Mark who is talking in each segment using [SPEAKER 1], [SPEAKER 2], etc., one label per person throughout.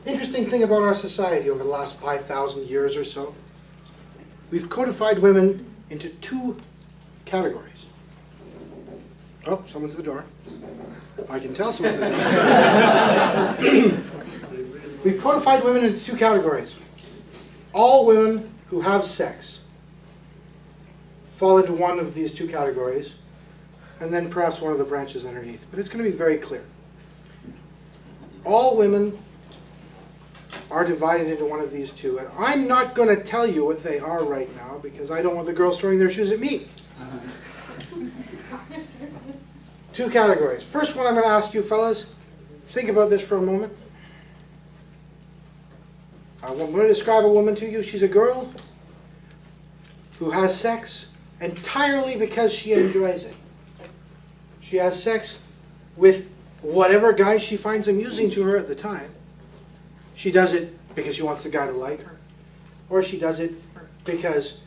[SPEAKER 1] Interesting thing about our society over the last 5,000 years or so, we've codified women into two categories. Oh, someone's at the door. I can tell someone's at the door. We've codified women into two categories. All women who have sex fall into one of these two categories, and then perhaps one of the branches underneath. But it's going to be very clear. All women are divided into one of these two. And I'm not going to tell you what they are right now because I don't want the girls throwing their shoes at me. Two categories. First one I'm going to ask you fellas, think about this for a moment. I'm going to describe a woman to you. She's a girl who has sex entirely because she enjoys it. She has sex with whatever guy she finds amusing to her at the time. She does it because she wants the guy to like her. Or she does it because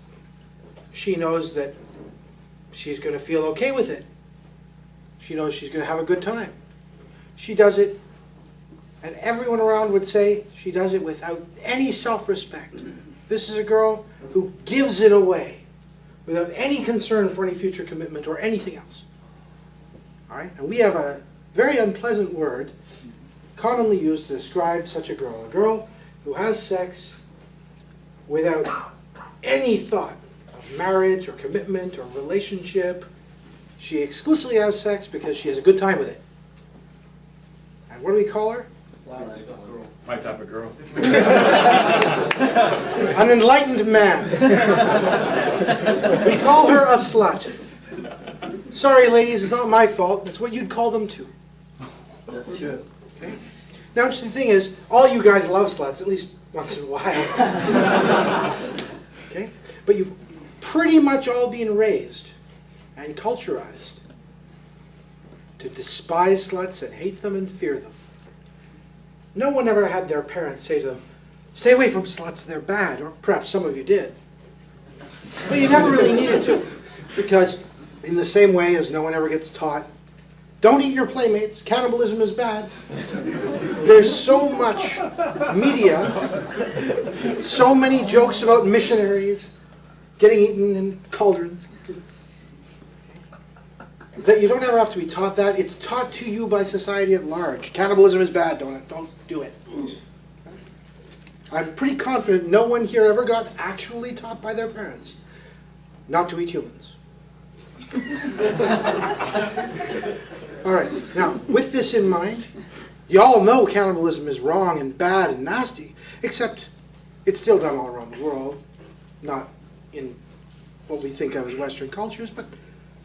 [SPEAKER 1] she knows that she's going to feel okay with it. She knows she's going to have a good time. She does it, and everyone around would say she does it without any self-respect. This is a girl who gives it away without any concern for any future commitment or anything else. All right? And we have a very unpleasant word commonly used to describe such a girl who has sex without any thought of marriage or commitment or relationship. She exclusively has sex because she has a good time with it. And what do we call her?
[SPEAKER 2] My type of girl.
[SPEAKER 1] An enlightened man. We call her a slut. Sorry, ladies, it's not my fault. It's what you'd call them too.
[SPEAKER 3] That's true.
[SPEAKER 1] Okay? Now, interesting thing is, all you guys love sluts, at least once in a while. Okay? But you've pretty much all been raised and culturized to despise sluts and hate them and fear them. No one ever had their parents say to them, stay away from sluts, they're bad, or perhaps some of you did. But you never really needed to, because in the same way as no one ever gets taught, don't eat your playmates, cannibalism is bad. There's so much media, so many jokes about missionaries getting eaten in cauldrons, that you don't ever have to be taught that. It's taught to you by society at large. Cannibalism is bad, don't do it. I'm pretty confident no one here ever got actually taught by their parents not to eat humans. All right, now, with this in mind, you all know cannibalism is wrong and bad and nasty, except it's still done all around the world, not in what we think of as Western cultures, but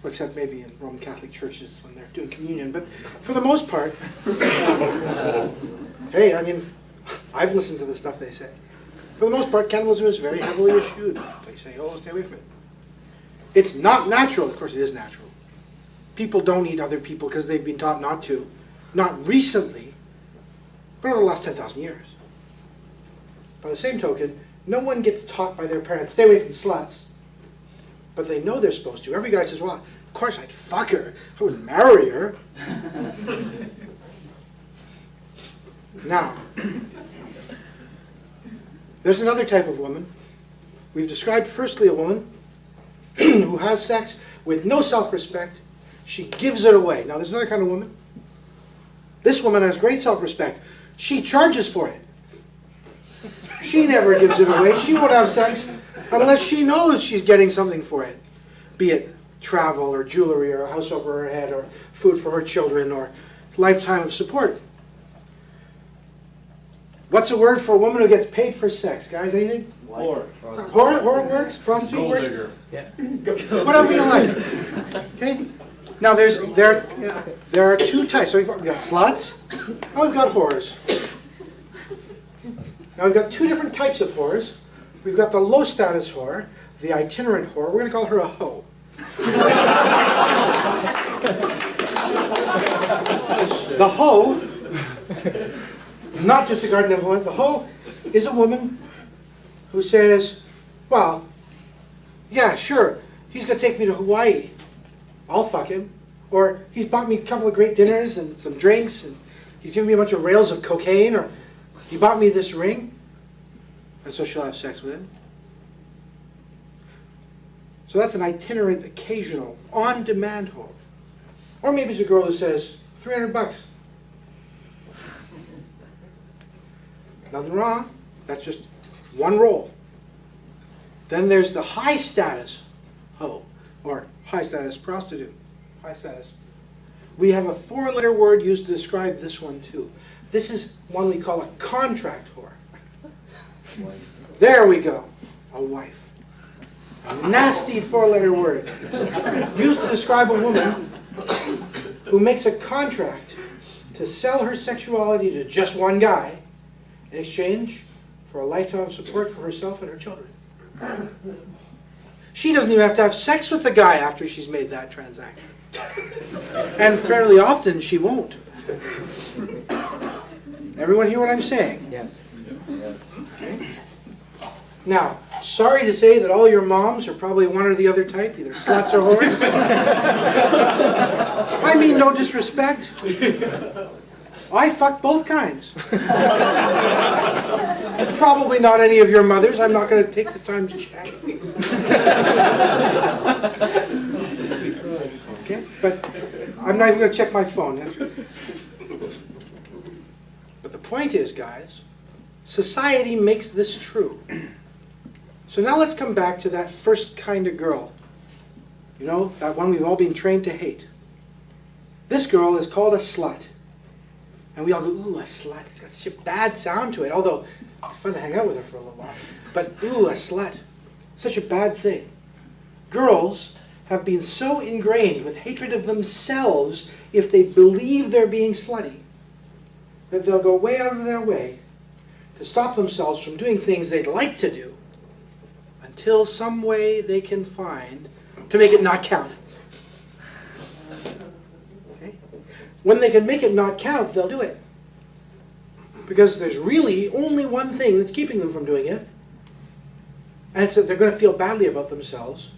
[SPEAKER 1] except maybe in Roman Catholic churches when they're doing communion. But for the most part, hey, I mean, I've listened to the stuff they say. For the most part, cannibalism is very heavily eschewed. They say, oh, stay away from it. It's not natural. Of course, it is natural. People don't eat other people because they've been taught not to. Not recently, but over the last 10,000 years. By the same token, no one gets taught by their parents, stay away from sluts. But they know they're supposed to. Every guy says, well, of course I'd fuck her. I would marry her. Now, there's another type of woman. We've described firstly a woman who has sex with no self-respect. She gives it away. Now, there's another kind of woman. This woman has great self-respect. She charges for it. She never gives it away. She won't have sex unless she knows she's getting something for it. Be it travel or jewelry or a house over her head or food for her children or lifetime of support. What's a word for a woman who gets paid for sex? Guys, anything?
[SPEAKER 2] Whore.
[SPEAKER 1] Whore works? Prostitute
[SPEAKER 2] Gold
[SPEAKER 1] works?
[SPEAKER 2] digger.
[SPEAKER 4] Yeah.
[SPEAKER 1] Whatever you like. Okay? Now there are two types. So we've got sluts, and we've got whores. Now we've got two different types of whores. We've got the low status whore, the itinerant whore. We're going to call her a hoe. The hoe, not just a garden implement, the hoe is a woman who says, well, yeah, sure, he's going to take me to Hawaii. I'll fuck him. Or he's bought me a couple of great dinners and some drinks, and he's given me a bunch of rails of cocaine, or He bought me this ring, and so she'll have sex with it. So that's an itinerant, occasional, on-demand whore. Or maybe it's a girl who says, $300. Nothing wrong. That's just one role. Then there's the high status hoe, or high status prostitute. High status. We have a 4-letter word used to describe this one too. This is one we call a contract whore. There we go. A wife. A nasty 4-letter word. Used to describe a woman who makes a contract to sell her sexuality to just one guy in exchange for a lifetime of support for herself and her children. She doesn't even have to have sex with the guy after she's made that transaction. And fairly often she won't. Everyone hear what I'm saying?
[SPEAKER 4] Yes.
[SPEAKER 3] Yes.
[SPEAKER 1] Okay. Now, sorry to say that all your moms are probably one or the other type, either sluts or whores. I mean no disrespect. I fuck both kinds. Probably not any of your mothers. I'm not going to take the time to check. Okay, but I'm not even going to check my phone. But the point is, guys, society makes this true. So now let's come back to that first kind of girl. You know, that one we've all been trained to hate. This girl is called a slut. And we all go, ooh, a slut. It's got such a bad sound to it. Although, it's fun to hang out with her for a little while. But, ooh, a slut. Such a bad thing. Girls have been so ingrained with hatred of themselves if they believe they're being slutty, that they'll go way out of their way to stop themselves from doing things they'd like to do until some way they can find to make it not count. Okay? When they can make it not count, they'll do it. Because there's really only one thing that's keeping them from doing it, and it's that they're going to feel badly about themselves.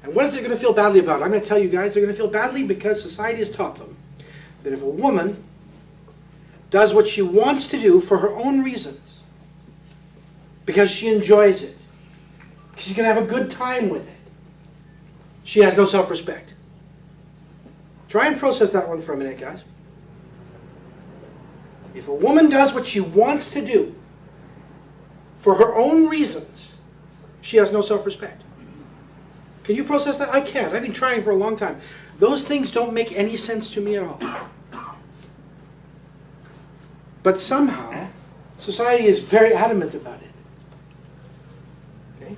[SPEAKER 1] And what is it going to feel badly about? I'm going to tell you guys, they're going to feel badly because society has taught them that if a woman does what she wants to do for her own reasons, because she enjoys it, she's going to have a good time with it, she has no self-respect. Try and process that one for a minute, guys. If a woman does what she wants to do for her own reasons, she has no self-respect. Can you process that? I can't. I've been trying for a long time. Those things don't make any sense to me at all. But somehow, society is very adamant about it. Okay?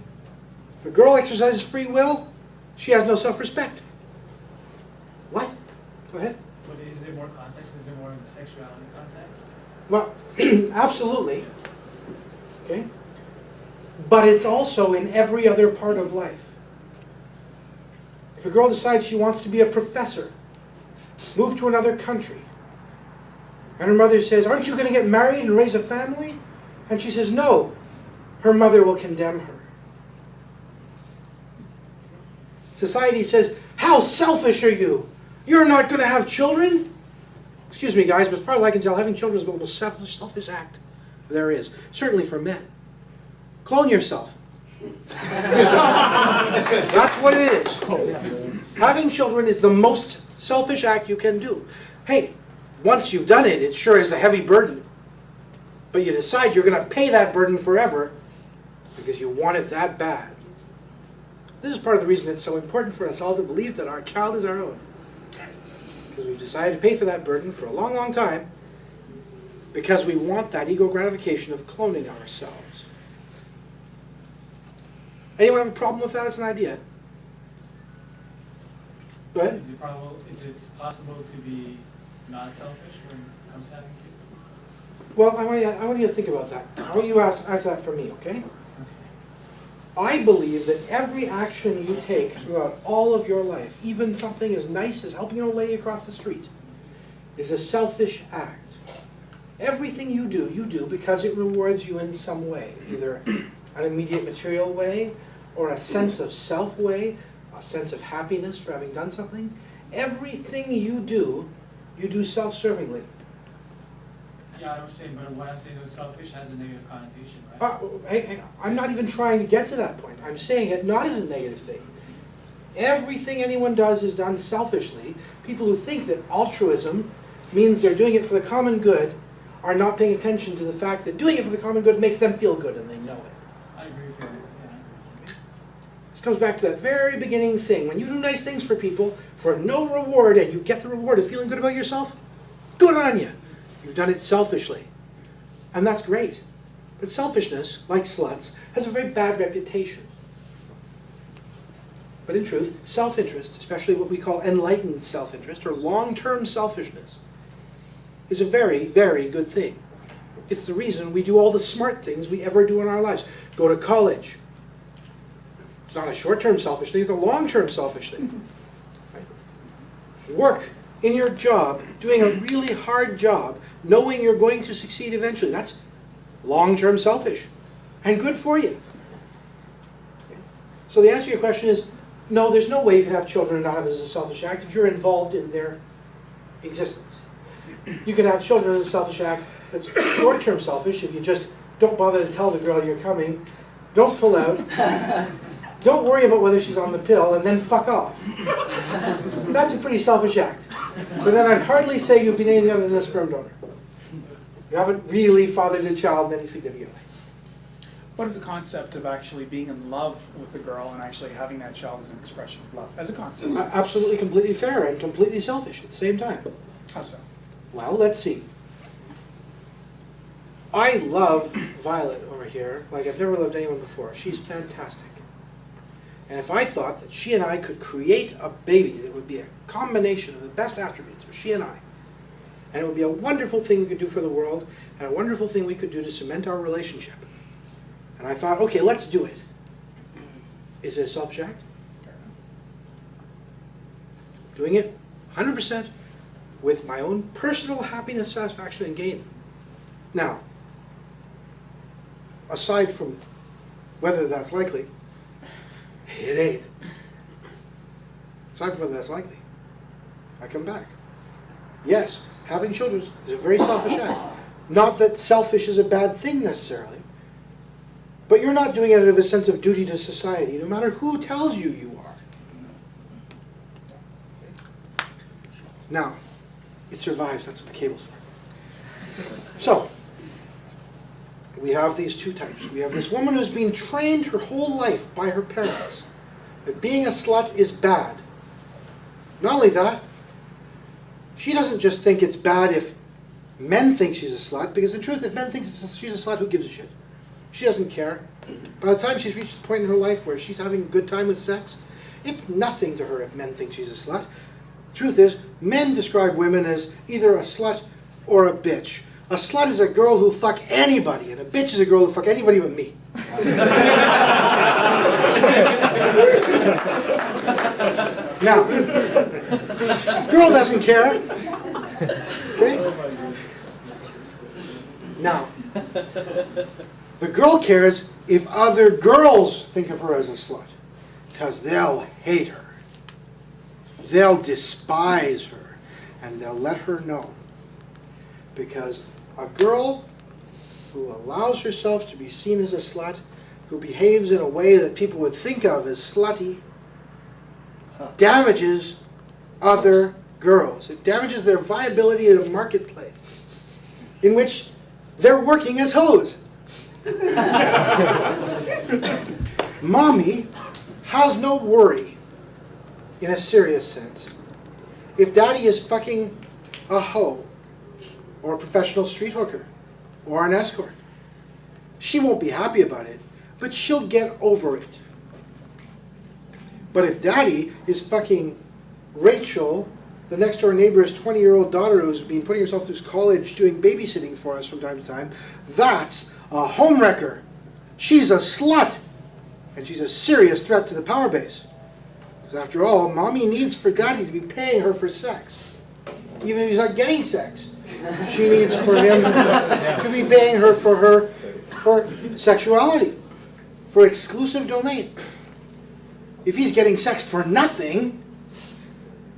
[SPEAKER 1] If a girl exercises free will, she has no self-respect. What? Go ahead.
[SPEAKER 5] But is there more context? Is there more in the sexuality context?
[SPEAKER 1] Well, absolutely. Okay? But it's also in every other part of life. If a girl decides she wants to be a professor, move to another country, and her mother says, aren't you going to get married and raise a family? And she says, no. Her mother will condemn her. Society says, how selfish are you? You're not going to have children? Excuse me, guys, but as far as I can tell, having children is the most selfish act there is. Certainly for men. Clone yourself. That's what it is. Having children is the most selfish act you can do. Hey, once you've done it, it sure is a heavy burden. But you decide you're going to pay that burden forever because you want it that bad. This is part of the reason it's so important for us all to believe that our child is our own. Because we've decided to pay for that burden for a long, long time because we want that ego gratification of cloning ourselves. Anyone have a problem with that as an idea? Go ahead.
[SPEAKER 5] Is it possible to be non-selfish when it comes to having kids?
[SPEAKER 1] Well, I want you to think about that. I want you to answer that for me, okay? I believe that every action you take throughout all of your life, even something as nice as helping an old lady across the street, is a selfish act. Everything you do because it rewards you in some way, either an immediate material way, or a sense of self way, a sense of happiness for having done something. Everything you do self-servingly.
[SPEAKER 5] Yeah, I understand, but what I'm saying is selfish has a negative connotation, right?
[SPEAKER 1] Hey, I'm not even trying to get to that point. I'm saying it not as a negative thing. Everything anyone does is done selfishly. People who think that altruism means they're doing it for the common good are not paying attention to the fact that doing it for the common good makes them feel good and they know it.
[SPEAKER 5] I agree with you. Yeah.
[SPEAKER 1] This comes back to that very beginning thing. When you do nice things for people for no reward and you get the reward of feeling good about yourself, good on you. You've done it selfishly. And that's great. But selfishness, like sluts, has a very bad reputation. But in truth, self-interest, especially what we call enlightened self-interest or long-term selfishness, is a very, very good thing. It's the reason we do all the smart things we ever do in our lives. Go to college. It's not a short-term selfish thing, it's a long-term selfish thing. Right? Work in your job, doing a really hard job, knowing you're going to succeed eventually. That's long-term selfish. And good for you. Okay? So the answer to your question is, no, there's no way you can have children and not have it as a selfish act if you're involved in their existence. You can have children as a selfish act that's short-term selfish if you just don't bother to tell the girl you're coming, don't pull out, don't worry about whether she's on the pill, and then fuck off. That's a pretty selfish act. But then I'd hardly say you've been anything other than a sperm donor. You haven't really fathered a child in any significant way.
[SPEAKER 4] What of the concept of actually being in love with a girl and actually having that child as an expression of love, as a concept?
[SPEAKER 1] Absolutely, completely fair and completely selfish at the same time.
[SPEAKER 4] How so?
[SPEAKER 1] Well, let's see. I love Violet over here like I've never loved anyone before. She's fantastic. And if I thought that she and I could create a baby that would be a combination of the best attributes of she and I, and it would be a wonderful thing we could do for the world, and a wonderful thing we could do to cement our relationship. And I thought, okay, let's do it. Is it a selfish act? Doing it 100% with my own personal happiness, satisfaction, and gain. Now, aside from whether that's likely, it ain't. Aside from whether that's likely, I come back. Yes, having children is a very selfish act. Not that selfish is a bad thing necessarily, but you're not doing it out of a sense of duty to society, no matter who tells you you are. Now, it survives, that's what the cable's for. So, we have these two types. We have this woman who's been trained her whole life by her parents that being a slut is bad. Not only that, she doesn't just think it's bad if men think she's a slut, because in truth, if men think she's a slut, who gives a shit? She doesn't care. By the time she's reached the point in her life where she's having a good time with sex, it's nothing to her if men think she's a slut. The truth is, men describe women as either a slut or a bitch. A slut is a girl who'll fuck anybody, and a bitch is a girl who'll fuck anybody but me. Now, girl doesn't care. Okay? Now, the girl cares if other girls think of her as a slut, because they'll hate her. They'll despise her, and they'll let her know. Because a girl who allows herself to be seen as a slut, who behaves in a way that people would think of as slutty, damages other girls. It damages their viability in a marketplace in which they're working as hoes. Mommy has no worry, in a serious sense, if daddy is fucking a hoe, or a professional street hooker, or an escort. She won't be happy about it, but she'll get over it. But if daddy is fucking Rachel, the next door neighbor's 20-year-old daughter who's been putting herself through college doing babysitting for us from time to time, that's a homewrecker. She's a slut. And she's a serious threat to the power base. Because after all, mommy needs for daddy to be paying her for sex. Even if he's not getting sex. She needs for him to be paying her for sexuality, for exclusive domain. If he's getting sex for nothing,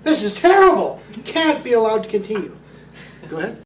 [SPEAKER 1] this is terrible. Can't be allowed to continue. Go ahead.